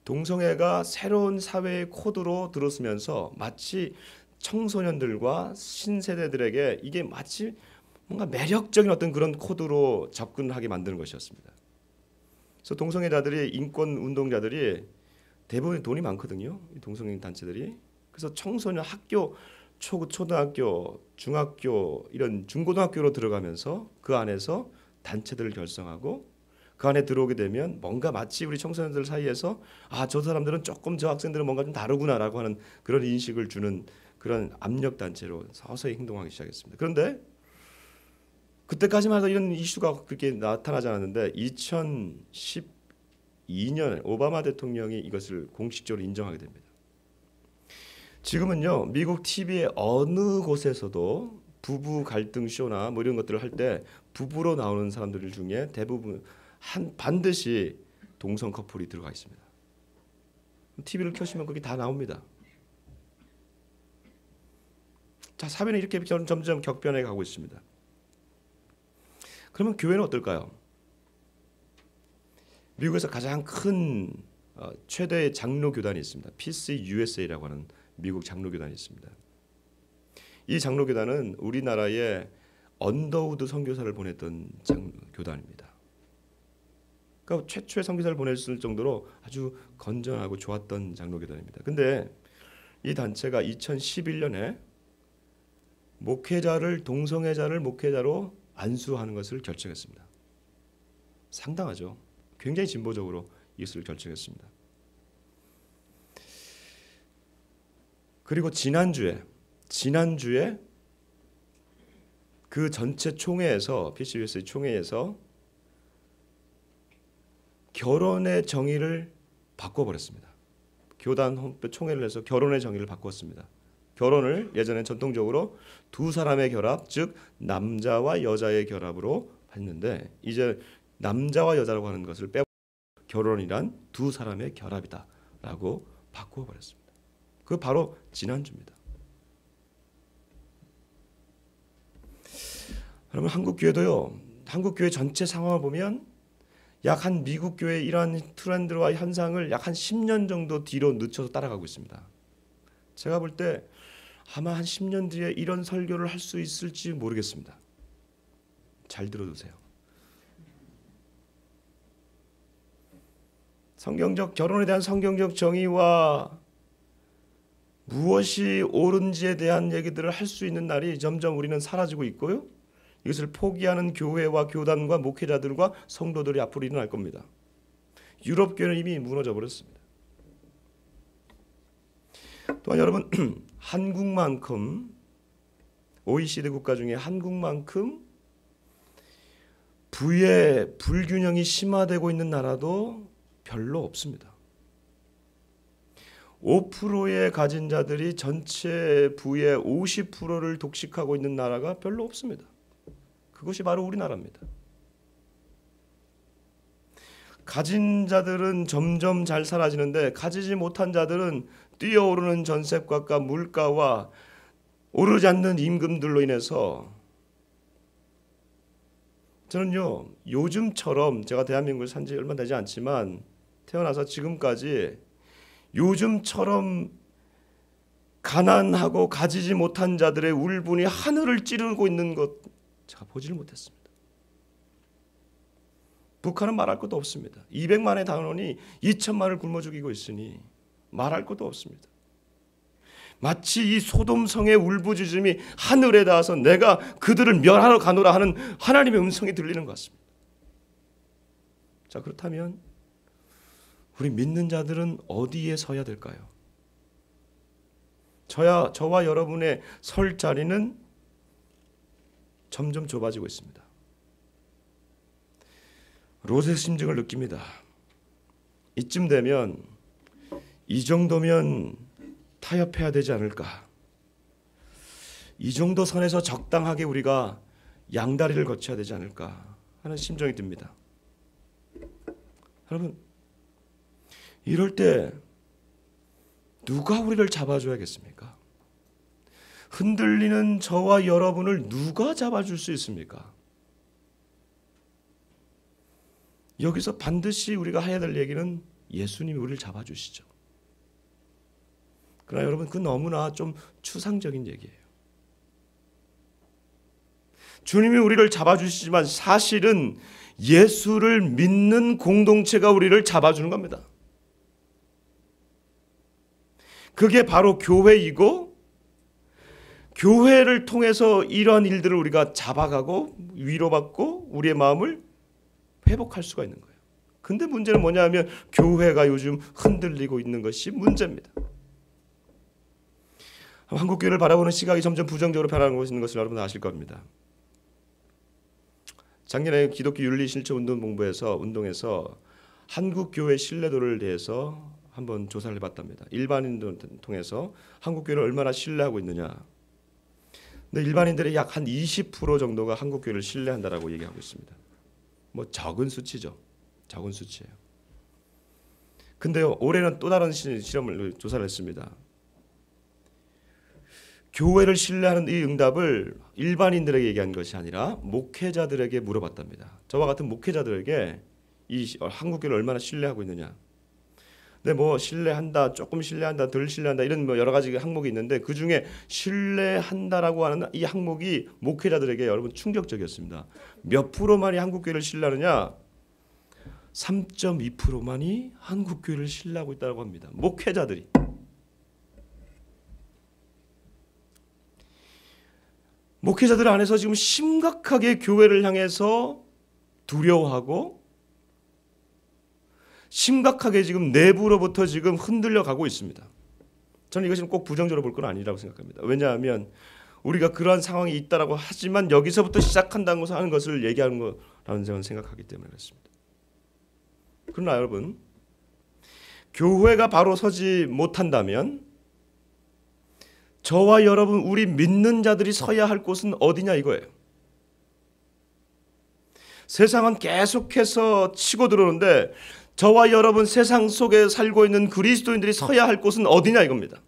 동성애가 새로운 사회의 코드로 들어서면서 마치 청소년들과 신세대들에게 이게 마치 뭔가 매력적인 어떤 그런 코드로 접근하게 만드는 것이었습니다. 그래서 동성애자들이 인권 운동자들이 대부분 돈이 많거든요. 동성애 단체들이. 그래서 청소년 학교 초등학교, 중학교 이런 중고등학교로 들어가면서 그 안에서 단체들을 결성하고 그 안에 들어오게 되면 뭔가 마치 우리 청소년들 사이에서 저 사람들은 조금 저 학생들은 뭔가 좀 다르구나라고 하는 그런 인식을 주는 그런 압력 단체로 서서히 행동하기 시작했습니다. 그런데 그때까지만 해도 이런 이슈가 그렇게 나타나지 않았는데 2012년 오바마 대통령이 이것을 공식적으로 인정하게 됩니다. 지금은요 미국 TV의 어느 곳에서도 부부 갈등 쇼나 뭐 이런 것들을 할 때 부부로 나오는 사람들 중에 대부분 반드시 동성 커플이 들어가 있습니다. TV를 켜시면 그게 다 나옵니다. 자, 사회는 이렇게 점점 격변해 가고 있습니다. 그러면 교회는 어떨까요? 미국에서 가장 큰 최대의 장로 교단이 있습니다. PCUSA라고 하는 미국 장로 교단이 있습니다. 이 장로 교단은 우리나라에 언더우드 선교사를 보냈던 교단입니다. 그러니까 최초의 선교사를 보냈을 정도로 아주 건전하고 좋았던 장로 교단입니다. 근데 이 단체가 2011년에 동성애자를 목회자로 안수하는 것을 결정했습니다. 상당하죠. 굉장히 진보적으로 이것을 결정했습니다. 그리고 지난주에 그 전체 총회에서 PCUSA 총회에서 결혼의 정의를 바꿔버렸습니다. 교단 총회를 해서 결혼의 정의를 바꿨습니다. 결혼을 예전에 전통적으로 두 사람의 결합, 즉 남자와 여자의 결합으로 했는데 이제 남자와 여자라고 하는 것을 빼고 결혼이란 두 사람의 결합이다라고 바꾸어버렸습니다. 그 바로 지난주입니다. 여러분 한국 교회도요. 한국 교회 전체 상황을 보면 약 한 미국 교회 이러한 트렌드와 현상을 약 한 10년 정도 뒤로 늦춰서 따라가고 있습니다. 제가 볼 때 아마 한 10년 뒤에 이런 설교를 할 수 있을지 모르겠습니다. 잘 들어두세요. 결혼에 대한 성경적 정의와 무엇이 옳은지에 대한 얘기들을 할 수 있는 날이 점점 우리는 사라지고 있고요. 이것을 포기하는 교회와 교단과 목회자들과 성도들이 앞으로 일어날 겁니다. 유럽 교회는 이미 무너져 버렸습니다. 또한 여러분, 한국만큼 OECD 국가 중에 한국만큼 부의 불균형이 심화되고 있는 나라도 별로 없습니다. 5%의 가진 자들이 전체 부의 50%를 독식하고 있는 나라가 별로 없습니다. 그것이 바로 우리나라입니다. 가진 자들은 점점 잘 사라지는데 가지지 못한 자들은 뛰어오르는 전셋값과 물가와 오르지 않는 임금들로 인해서, 저는요 요즘처럼, 제가 대한민국에 산 지 얼마 되지 않지만 태어나서 지금까지 요즘처럼 가난하고 가지지 못한 자들의 울분이 하늘을 찌르고 있는 것 제가 보지를 못했습니다. 북한은 말할 것도 없습니다. 200만의 단원이 2천만을 굶어 죽이고 있으니 말할 것도 없습니다. 마치 이 소돔성의 울부짖음이 하늘에 닿아서 내가 그들을 멸하러 가노라 하는 하나님의 음성이 들리는 것 같습니다. 자, 그렇다면 우리 믿는 자들은 어디에 서야 될까요? 저와 여러분의 설 자리는 점점 좁아지고 있습니다. 롯의 심정을 느낍니다. 이쯤 되면, 이 정도면 타협해야 되지 않을까? 이 정도 선에서 적당하게 우리가 양다리를 거쳐야 되지 않을까 하는 심정이 듭니다. 여러분, 이럴 때 누가 우리를 잡아줘야겠습니까? 흔들리는 저와 여러분을 누가 잡아줄 수 있습니까? 여기서 반드시 우리가 해야 될 얘기는 예수님이 우리를 잡아주시죠. 그러나 여러분, 그 너무나 좀 추상적인 얘기예요. 주님이 우리를 잡아주시지만 사실은 예수를 믿는 공동체가 우리를 잡아주는 겁니다. 그게 바로 교회이고, 교회를 통해서 이러한 일들을 우리가 잡아가고 위로받고 우리의 마음을 회복할 수가 있는 거예요. 근데 문제는 뭐냐 하면 교회가 요즘 흔들리고 있는 것이 문제입니다. 한국교회를 바라보는 시각이 점점 부정적으로 변하고 있는 것을 여러분 아실 겁니다. 작년에 기독교 윤리실천운동에서 한국교회 신뢰도를 대해서 한번 조사를 해봤답니다. 일반인들 통해서 한국교회를 얼마나 신뢰하고 있느냐. 근데 일반인들의 약 한 20% 정도가 한국교회를 신뢰한다라고 얘기하고 있습니다. 뭐 적은 수치죠. 적은 수치예요. 근데요, 올해는 또 다른 조사를 했습니다. 교회를 신뢰하는 이 응답을 일반인들에게 얘기한 것이 아니라 목회자들에게 물어봤답니다. 저와 같은 목회자들에게 이 한국교회를 얼마나 신뢰하고 있느냐. 근데 뭐 신뢰한다, 조금 신뢰한다, 덜 신뢰한다, 이런 뭐 여러 가지 항목이 있는데 그 중에 신뢰한다라고 하는 이 항목이 목회자들에게 여러분 충격적이었습니다. 몇 프로만이 한국교회를 신뢰하느냐? 3.2%만이 한국교회를 신뢰하고 있다고 합니다. 목회자들이. 목회자들 안에서 지금 심각하게 교회를 향해서 두려워하고 심각하게 지금 내부로부터 지금 흔들려 가고 있습니다. 저는 이것은 꼭 부정적으로 볼 건 아니라고 생각합니다. 왜냐하면 우리가 그러한 상황이 있다라고 하지만 여기서부터 시작한다는 것을 하는 것을 얘기하는 거라는 저는 생각하기 때문에 그렇습니다. 그러나 여러분, 교회가 바로 서지 못한다면 저와 여러분, 우리 믿는 자들이 서야 할 곳은 어디냐 이거예요. 세상은 계속해서 치고 들어오는데 저와 여러분 세상 속에 살고 있는 그리스도인들이 서야 할 곳은 어디냐 이겁니다.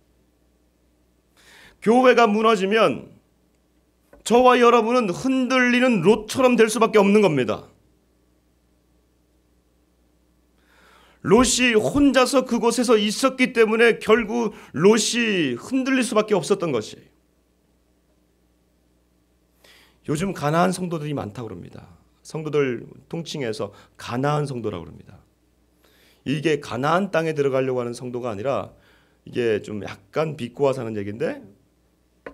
교회가 무너지면 저와 여러분은 흔들리는 롯처럼 될 수밖에 없는 겁니다. 롯이 혼자서 그곳에서 있었기 때문에 결국 롯이 흔들릴 수밖에 없었던 것이에요. 요즘 가나안 성도들이 많다고 그럽니다. 성도들 통칭해서 가나안 성도라고 그럽니다. 이게 가나안 땅에 들어가려고 하는 성도가 아니라 이게 좀 약간 비꼬아서 하는 얘기인데,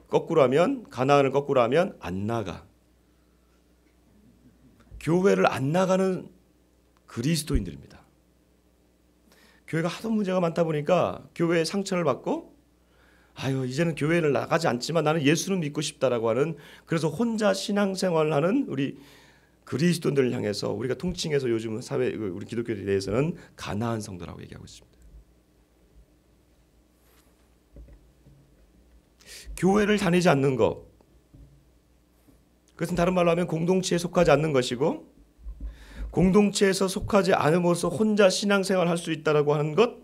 거꾸로 하면, 가나안을 거꾸로 하면 안 나가. 교회를 안 나가는 그리스도인들입니다. 교회가 하도 문제가 많다 보니까 교회에 상처를 받고, 아유 이제는 교회를 나가지 않지만 나는 예수는 믿고 싶다라고 하는, 그래서 혼자 신앙생활을 하는 우리 그리스도인들을 향해서 우리가 통칭해서 요즘 사회 우리 기독교에 대해서는 가나안 성도라고 얘기하고 있습니다. 교회를 다니지 않는 것, 그것은 다른 말로 하면 공동체에 속하지 않는 것이고, 공동체에서 속하지 않음으로써 혼자 신앙생활을 할 수 있다라고 하는 것,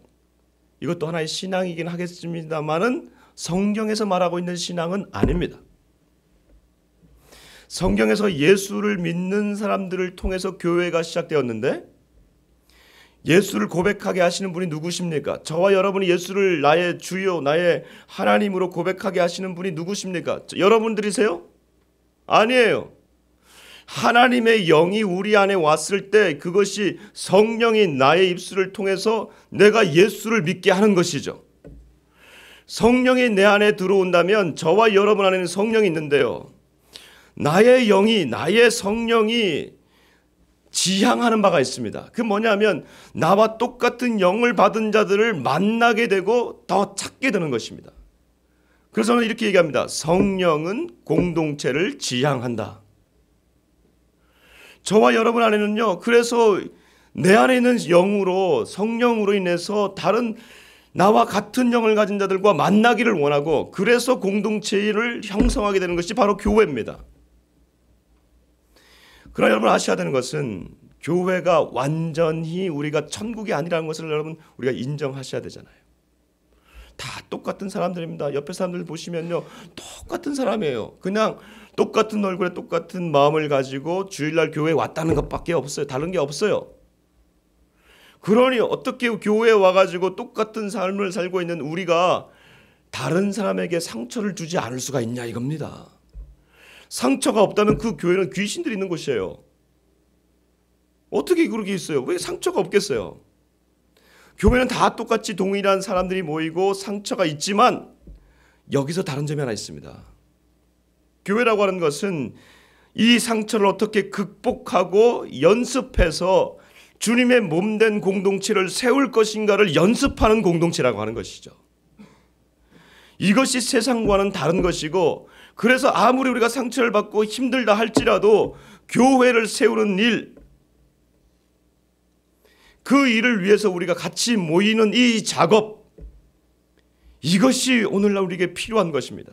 이것도 하나의 신앙이긴 하겠습니다만은 성경에서 말하고 있는 신앙은 아닙니다. 성경에서 예수를 믿는 사람들을 통해서 교회가 시작되었는데, 예수를 고백하게 하시는 분이 누구십니까? 저와 여러분이 예수를 나의 주요, 나의 하나님으로 고백하게 하시는 분이 누구십니까? 여러분들이세요? 아니에요. 하나님의 영이 우리 안에 왔을 때 그것이 성령이 나의 입술을 통해서 내가 예수를 믿게 하는 것이죠. 성령이 내 안에 들어온다면 저와 여러분 안에는 성령이 있는데요, 나의 영이, 나의 성령이 지향하는 바가 있습니다. 그 뭐냐면 나와 똑같은 영을 받은 자들을 만나게 되고 더 찾게 되는 것입니다. 그래서 저는 이렇게 얘기합니다. 성령은 공동체를 지향한다. 저와 여러분 안에는요, 그래서 내 안에 있는 영으로, 성령으로 인해서 다른 나와 같은 영을 가진 자들과 만나기를 원하고, 그래서 공동체를 형성하게 되는 것이 바로 교회입니다. 그러나 여러분 아셔야 되는 것은 교회가 완전히 우리가 천국이 아니라는 것을 여러분 우리가 인정하셔야 되잖아요. 다 똑같은 사람들입니다. 옆에 사람들 보시면요, 똑같은 사람이에요. 그냥 똑같은 얼굴에 똑같은 마음을 가지고 주일날 교회에 왔다는 것밖에 없어요. 다른 게 없어요. 그러니 어떻게 교회에 와가지고 똑같은 삶을 살고 있는 우리가 다른 사람에게 상처를 주지 않을 수가 있냐 이겁니다. 상처가 없다면 그 교회는 귀신들이 있는 곳이에요. 어떻게 그렇게 있어요? 왜 상처가 없겠어요? 교회는 다 똑같이 동일한 사람들이 모이고 상처가 있지만 여기서 다른 점이 하나 있습니다. 교회라고 하는 것은 이 상처를 어떻게 극복하고 연습해서 주님의 몸된 공동체를 세울 것인가를 연습하는 공동체라고 하는 것이죠. 이것이 세상과는 다른 것이고, 그래서 아무리 우리가 상처를 받고 힘들다 할지라도 교회를 세우는 일, 그 일을 위해서 우리가 같이 모이는 이 작업, 이것이 오늘날 우리에게 필요한 것입니다.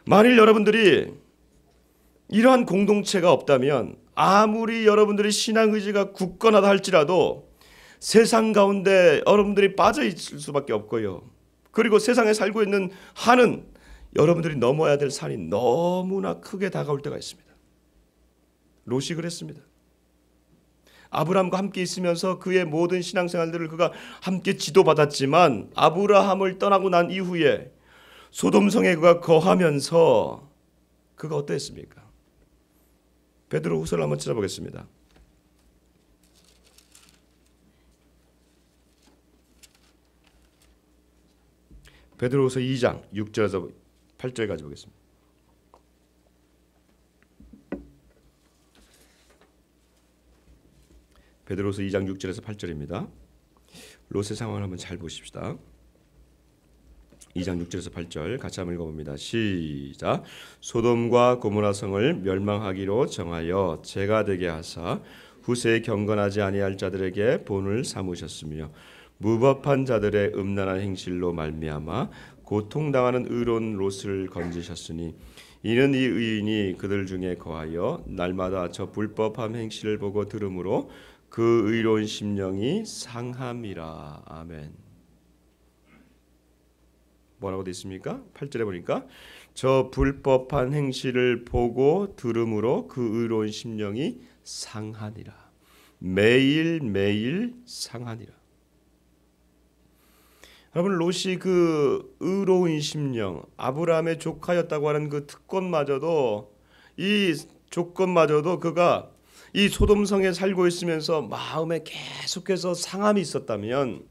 만일 여러분들이 이러한 공동체가 없다면 아무리 여러분들이 신앙 의지가 굳건하다 할지라도 세상 가운데 여러분들이 빠져 있을 수밖에 없고요. 그리고 세상에 살고 있는 한은 여러분들이 넘어야 될 산이 너무나 크게 다가올 때가 있습니다. 롯이 그랬습니다. 아브라함과 함께 있으면서 그의 모든 신앙생활들을 그가 함께 지도받았지만 아브라함을 떠나고 난 이후에 소돔성에 그가 거하면서 그가 어떠했습니까? 베드로후서를 한번 찾아보겠습니다. 베드로후서 2장 6절에서 8절까지 보겠습니다. 베드로후서 2장 6절에서 8절입니다. 롯의 상황을 한번 잘 보십시다. 2장 6절에서 8절 같이 한번 읽어봅니다. 시작. 소돔과 고모라 성을 멸망하기로 정하여 재가 되게 하사 후세에 경건하지 아니할 자들에게 본을 삼으셨으며 무법한 자들의 음란한 행실로 말미암아 고통당하는 의로운 롯을 건지셨으니 이는 이 의인이 그들 중에 거하여 날마다 저 불법한 행실을 보고 들으므로 그 의로운 심령이 상함이라. 아멘. 뭐라고 되어 있습니까? 8절에 보니까 저 불법한 행실을 보고 들음으로 그 의로운 심령이 상하니라. 매일매일 상하니라. 여러분, 롯이 그 의로운 심령, 아브라함의 조카였다고 하는 그 특권마저도, 이 조건마저도 그가 이 소돔성에 살고 있으면서 마음에 계속해서 상함이 있었다면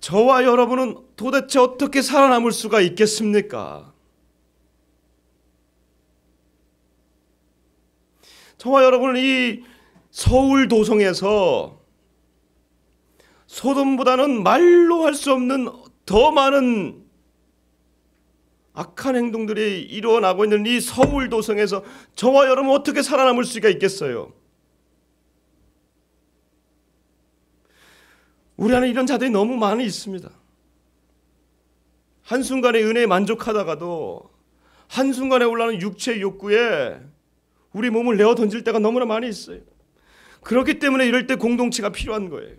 저와 여러분은 도대체 어떻게 살아남을 수가 있겠습니까? 저와 여러분은 이 서울 도성에서 소돔보다는 말로 할 수 없는 더 많은 악한 행동들이 일어나고 있는 이 서울 도성에서 저와 여러분 어떻게 살아남을 수가 있겠어요? 우리 안에 이런 자들이 너무 많이 있습니다. 한순간에 은혜에 만족하다가도 한순간에 올라오는 육체의 욕구에 우리 몸을 내어 던질 때가 너무나 많이 있어요. 그렇기 때문에 이럴 때 공동체가 필요한 거예요.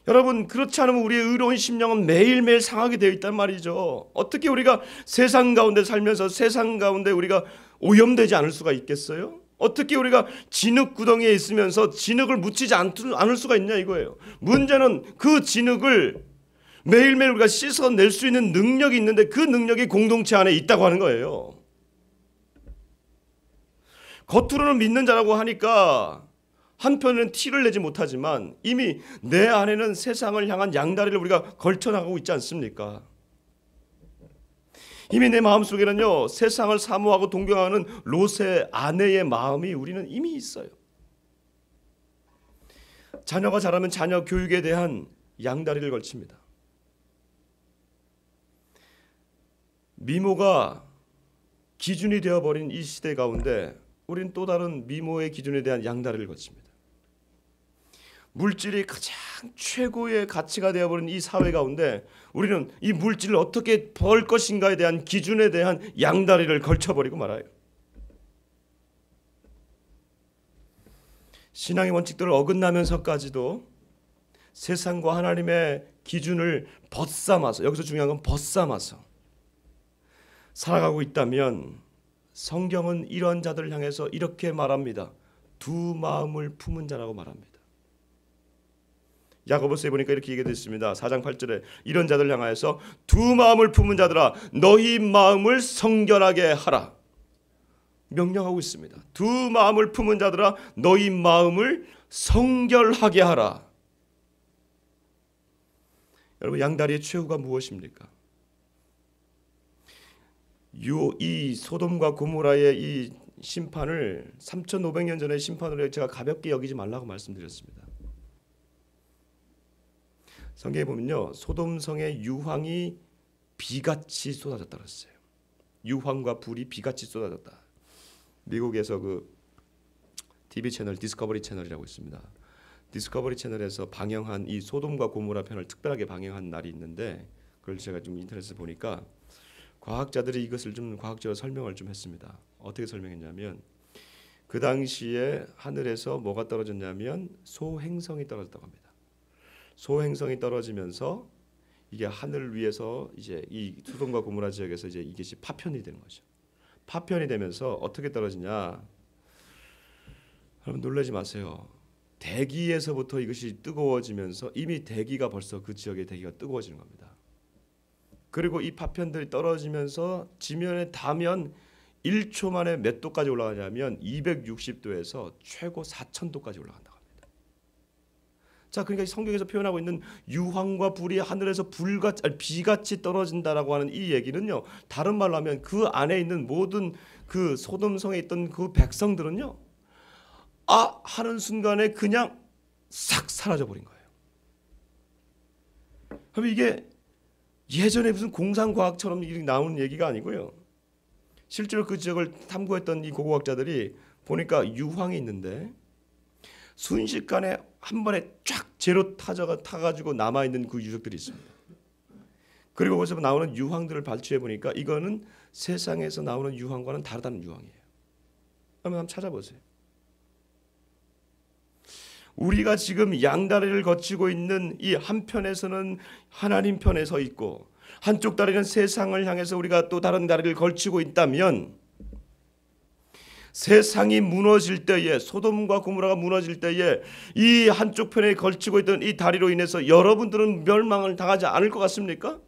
여러분, 그렇지 않으면 우리의 의로운 심령은 매일매일 상하게 되어 있단 말이죠. 어떻게 우리가 세상 가운데 살면서 세상 가운데 우리가 오염되지 않을 수가 있겠어요? 어떻게 우리가 진흙 구덩이에 있으면서 진흙을 묻히지 않을 수가 있냐 이거예요. 문제는 그 진흙을 매일매일 우리가 씻어낼 수 있는 능력이 있는데 그 능력이 공동체 안에 있다고 하는 거예요. 겉으로는 믿는 자라고 하니까 한편은 티를 내지 못하지만 이미 내 안에는 세상을 향한 양다리를 우리가 걸쳐나가고 있지 않습니까? 이미 내 마음속에는요, 세상을 사모하고 동경하는 롯의 아내의 마음이 우리는 이미 있어요. 자녀가 자라면 자녀 교육에 대한 양다리를 걸칩니다. 미모가 기준이 되어버린 이 시대 가운데 우리는 또 다른 미모의 기준에 대한 양다리를 거칩니다. 물질이 가장 최고의 가치가 되어버린 이 사회 가운데 우리는 이 물질을 어떻게 벌 것인가에 대한 기준에 대한 양다리를 걸쳐버리고 말아요. 신앙의 원칙들을 어긋나면서까지도 세상과 하나님의 기준을 벗삼아서, 여기서 중요한 건 벗삼아서 살아가고 있다면 성경은 이런 자들을 향해서 이렇게 말합니다. 두 마음을 품은 자라고 말합니다. 야고보서에 보니까 이렇게 얘기되어 있습니다. 4장 8절에 이런 자들 향하여서 두 마음을 품은 자들아 너희 마음을 성결하게 하라 명령하고 있습니다. 두 마음을 품은 자들아 너희 마음을 성결하게 하라. 여러분, 양다리의 최후가 무엇입니까? 이 소돔과 고모라의 이 심판을 3,500년 전의 심판으로 제가 가볍게 여기지 말라고 말씀드렸습니다. 성경에 보면요, 소돔성의 유황이 비같이 쏟아졌다 그랬어요. 유황과 불이 비같이 쏟아졌다. 미국에서 그 TV 채널 디스커버리 채널이라고 있습니다. 디스커버리 채널에서 방영한 이 소돔과 고모라 편을 특별하게 방영한 날이 있는데 그걸 제가 좀 인터넷에 보니까 과학자들이 이것을 좀 과학적으로 설명을 좀 했습니다. 어떻게 설명했냐면 그 당시에 하늘에서 뭐가 떨어졌냐면 소행성이 떨어졌다고 합니다. 소행성이 떨어지면서 이게 하늘 위에서 이제 이 소돔과 고모라 지역에서 이제 이것이 파편이 되는 거죠. 파편이 되면서 어떻게 떨어지냐? 여러분 놀라지 마세요. 대기에서부터 이것이 뜨거워지면서 이미 대기가 벌써 그 지역의 대기가 뜨거워지는 겁니다. 그리고 이 파편들이 떨어지면서 지면에 닿으면 1초 만에 몇 도까지 올라가냐면 260도에서 최고 4,000도까지 올라간다고 합니다. 자, 그러니까 성경에서 표현하고 있는 유황과 불이 하늘에서 비같이 떨어진다라고 하는 이 얘기는요, 다른 말로 하면 그 안에 있는 모든 그 소돔성에 있던 그 백성들은요, 하는 순간에 그냥 싹 사라져 버린 거예요. 그럼 이게 예전에 무슨 공상과학처럼 나오는 얘기가 아니고요. 실제로 그 지역을 탐구했던 이 고고학자들이 보니까 유황이 있는데 순식간에 한 번에 쫙 제로 타가지고 남아있는 그 유적들이 있습니다. 그리고 거기서 나오는 유황들을 발췌해 보니까 이거는 세상에서 나오는 유황과는 다르다는 유황이에요. 한번 찾아보세요. 우리가 지금 양다리를 거치고 있는 이 한편에서는 하나님 편에 서 있고 한쪽 다리는 세상을 향해서 우리가 또 다른 다리를 걸치고 있다면 세상이 무너질 때에, 소돔과 고모라가 무너질 때에 이 한쪽 편에 걸치고 있던 이 다리로 인해서 여러분들은 멸망을 당하지 않을 것 같습니까?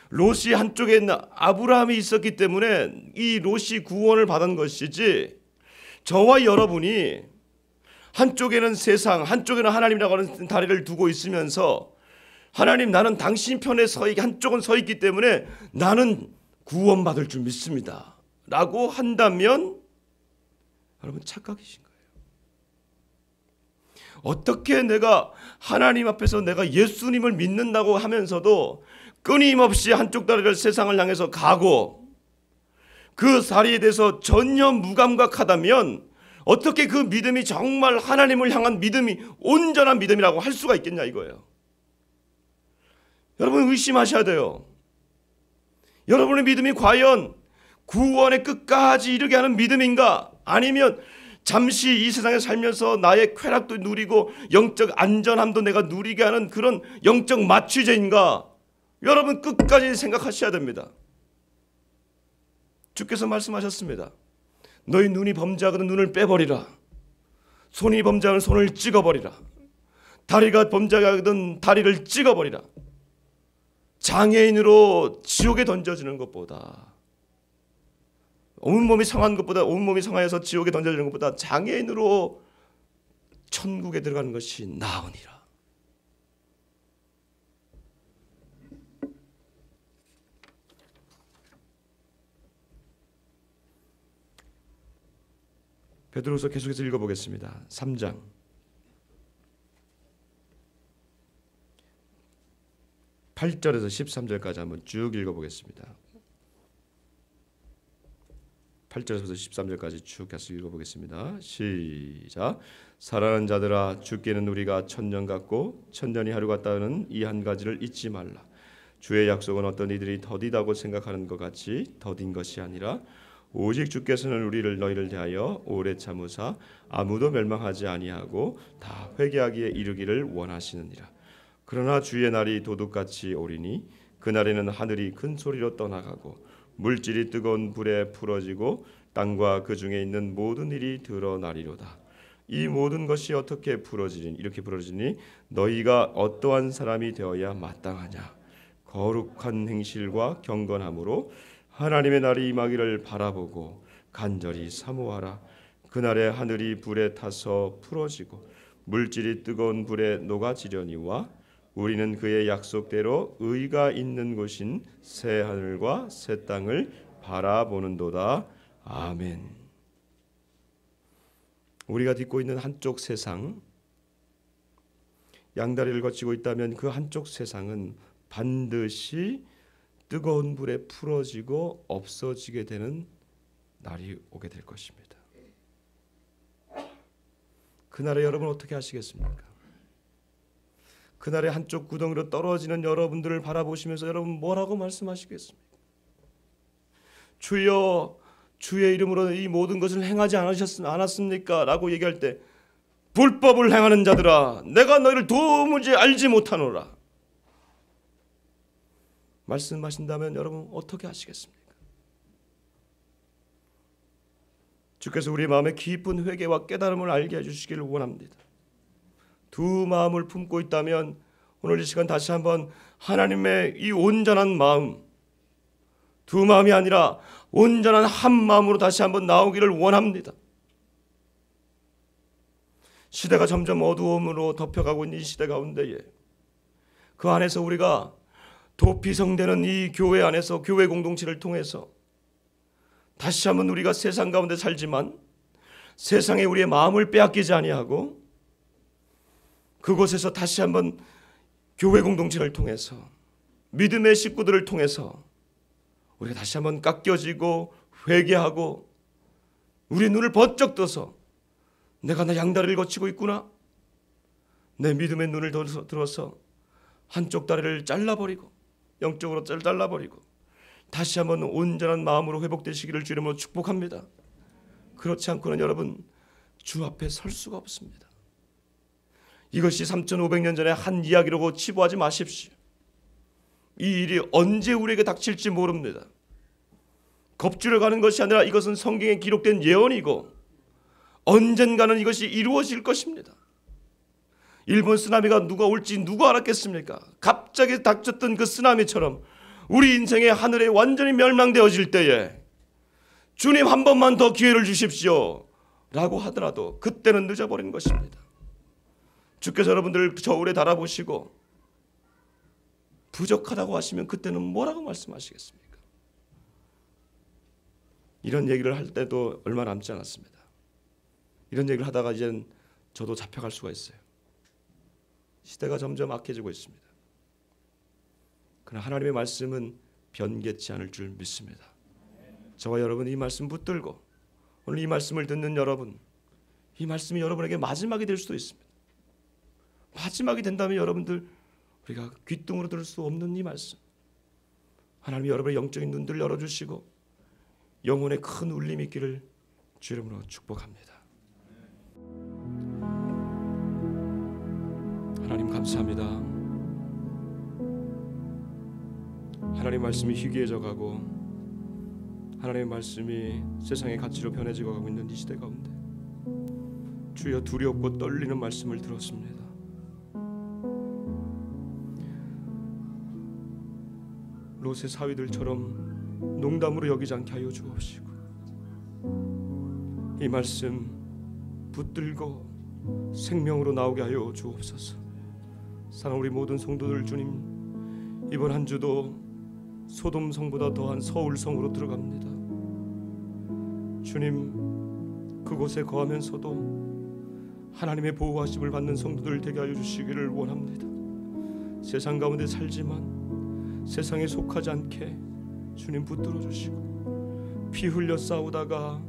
롯이 한쪽에 있는 아브라함이 있었기 때문에 이 롯이 구원을 받은 것이지, 저와 여러분이 한쪽에는 세상, 한쪽에는 하나님이라고 하는 다리를 두고 있으면서 하나님, 나는 당신 편에 한쪽은 서 있기 때문에 나는 구원받을 줄 믿습니다 라고 한다면 여러분 착각이신 거예요. 어떻게 내가 하나님 앞에서 내가 예수님을 믿는다고 하면서도 끊임없이 한쪽 다리를 세상을 향해서 가고 그 다리에 대해서 전혀 무감각하다면 어떻게 그 믿음이 정말 하나님을 향한 믿음이 온전한 믿음이라고 할 수가 있겠냐 이거예요. 여러분 의심하셔야 돼요. 여러분의 믿음이 과연 구원의 끝까지 이르게 하는 믿음인가? 아니면 잠시 이 세상에 살면서 나의 쾌락도 누리고 영적 안전함도 내가 누리게 하는 그런 영적 마취제인가? 여러분 끝까지 생각하셔야 됩니다. 주께서 말씀하셨습니다. 너희 눈이 범죄하거든 눈을 빼버리라. 손이 범죄하는 손을 찍어버리라. 다리가 범죄하거든 다리를 찍어버리라. 장애인으로 지옥에 던져지는 것보다, 온몸이 상하여서 지옥에 던져지는 것보다 장애인으로 천국에 들어가는 것이 나으니라. 베드로서 계속해서 읽어보겠습니다. 3장 8절에서 13절까지 한번 쭉 읽어보겠습니다. 8절에서 13절까지 쭉 계속 읽어보겠습니다. 시작. 사랑하는 자들아, 주께는 우리가 천년 같고 천년이 하루 같다는 이 한 가지를 잊지 말라. 주의 약속은 어떤 이들이 더디다고 생각하는 것 같이 더딘 것이 아니라 오직 주께서는 너희를 대하여 오래 참으사 아무도 멸망하지 아니하고 다 회개하기에 이르기를 원하시느니라. 그러나 주의 날이 도둑같이 오리니 그날에는 하늘이 큰 소리로 떠나가고 물질이 뜨거운 불에 풀어지고 땅과 그 중에 있는 모든 일이 드러나리로다. 이 모든 것이 어떻게 이렇게 풀어지니 너희가 어떠한 사람이 되어야 마땅하냐. 거룩한 행실과 경건함으로 하나님의 날이 임하기를 바라보고 간절히 사모하라. 그날에 하늘이 불에 타서 풀어지고 물질이 뜨거운 불에 녹아지려니와 우리는 그의 약속대로 의가 있는 곳인 새 하늘과 새 땅을 바라보는도다. 아멘. 우리가 딛고 있는 한쪽 세상, 양다리를 거치고 있다면 그 한쪽 세상은 반드시 뜨거운 불에 풀어지고 없어지게 되는 날이 오게 될 것입니다. 그날에 여러분 어떻게 하시겠습니까? 그날에 한쪽 구덩이로 떨어지는 여러분들을 바라보시면서 여러분 뭐라고 말씀하시겠습니까? 주여, 주의 이름으로 이 모든 것을 행하지 않았습니까? 라고 얘기할 때 불법을 행하는 자들아, 내가 너희를 도무지 알지 못하노라 말씀하신다면 여러분 어떻게 하시겠습니까? 주께서 우리 마음에 깊은 회개와 깨달음을 알게 해주시기를 원합니다. 두 마음을 품고 있다면 오늘 이 시간 다시 한번 하나님의 이 온전한 마음, 두 마음이 아니라 온전한 한 마음으로 다시 한번 나오기를 원합니다. 시대가 점점 어두움으로 덮여가고 있는 이 시대 가운데에 그 안에서 우리가 도피성되는 이 교회 안에서 교회 공동체를 통해서 다시 한번 우리가 세상 가운데 살지만 세상에 우리의 마음을 빼앗기지 아니하고 그곳에서 다시 한번 교회 공동체를 통해서 믿음의 식구들을 통해서 우리가 다시 한번 깎여지고 회개하고 우리 눈을 번쩍 떠서 내가 나 양다리를 거치고 있구나, 내 믿음의 눈을 들어서 한쪽 다리를 잘라버리고 영적으로 잘라버리고 다시 한번 온전한 마음으로 회복되시기를 주 이름으로 축복합니다. 그렇지 않고는 여러분 주 앞에 설 수가 없습니다. 이것이 3500년 전에 한 이야기라고 치부하지 마십시오. 이 일이 언제 우리에게 닥칠지 모릅니다. 겁주려 가는 것이 아니라 이것은 성경에 기록된 예언이고 언젠가는 이것이 이루어질 것입니다. 일본 쓰나미가 누가 올지 누가 알았겠습니까? 갑자기 닥쳤던 그 쓰나미처럼 우리 인생의 하늘에 완전히 멸망되어질 때에 주님 한 번만 더 기회를 주십시오. 라고 하더라도 그때는 늦어버린 것입니다. 주께서 여러분들 저울에 달아보시고 부족하다고 하시면 그때는 뭐라고 말씀하시겠습니까? 이런 얘기를 할 때도 얼마 남지 않았습니다. 이런 얘기를 하다가 이젠 저도 잡혀갈 수가 있어요. 시대가 점점 악해지고 있습니다. 그러나 하나님의 말씀은 변개치 않을 줄 믿습니다. 저와 여러분 이 말씀 붙들고 오늘 이 말씀을 듣는 여러분, 이 말씀이 여러분에게 마지막이 될 수도 있습니다. 마지막이 된다면 여러분들 우리가 귀뚱으로 들을 수 없는 이 말씀, 하나님이 여러분의 영적인 눈들을 열어주시고 영혼의 큰 울림이 있기를 주 이름으로 축복합니다. 하나님 감사합니다. 하나님 말씀이 희귀해져 가고 하나님의 말씀이 세상의 가치로 변해지고 가고 있는 이 시대 가운데 주여 두렵고 떨리는 말씀을 들었습니다. 롯의 사위들처럼 농담으로 여기지 않게 하여 주옵시고 이 말씀 붙들고 생명으로 나오게 하여 주옵소서. 사랑하는 우리 모든 성도들 주님, 이번 한 주도 소돔 성보다 더한 서울 성으로 들어갑니다. 주님, 그곳에 거하면서도 하나님의 보호하심을 받는 성도들 되게 하여 주시기를 원합니다. 세상 가운데 살지만 세상에 속하지 않게 주님 붙들어 주시고 피 흘려 싸우다가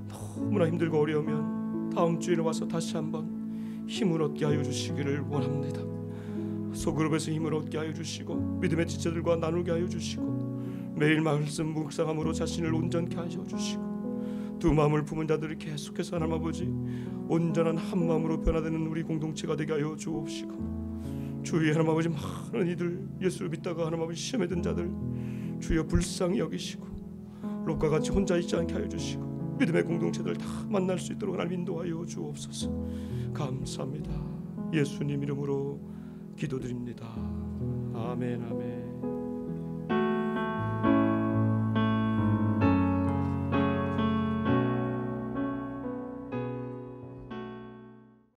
너무나 힘들고 어려우면 다음 주에 와서 다시 한번 힘을 얻게 하여 주시기를 원합니다. 소그룹에서 힘을 얻게 하여 주시고 믿음의 지체들과 나누게 하여 주시고 매일 말씀 묵상함으로 자신을 온전케 하여 주시고 두 마음을 품은 자들이 계속해서 하나님 아버지 온전한 한 마음으로 변화되는 우리 공동체가 되게 하여 주옵시고 주의 하나님 아버지 많은 이들 예수를 믿다가 하나님 아버지 시험에 든 자들 주여 불쌍히 여기시고 롯과 같이 혼자 있지 않게 하여 주시고 믿음의 공동체들 다 만날 수 있도록 하나님 인도하여 주옵소서. 감사합니다. 예수님 이름으로 기도드립니다. 아멘 아멘.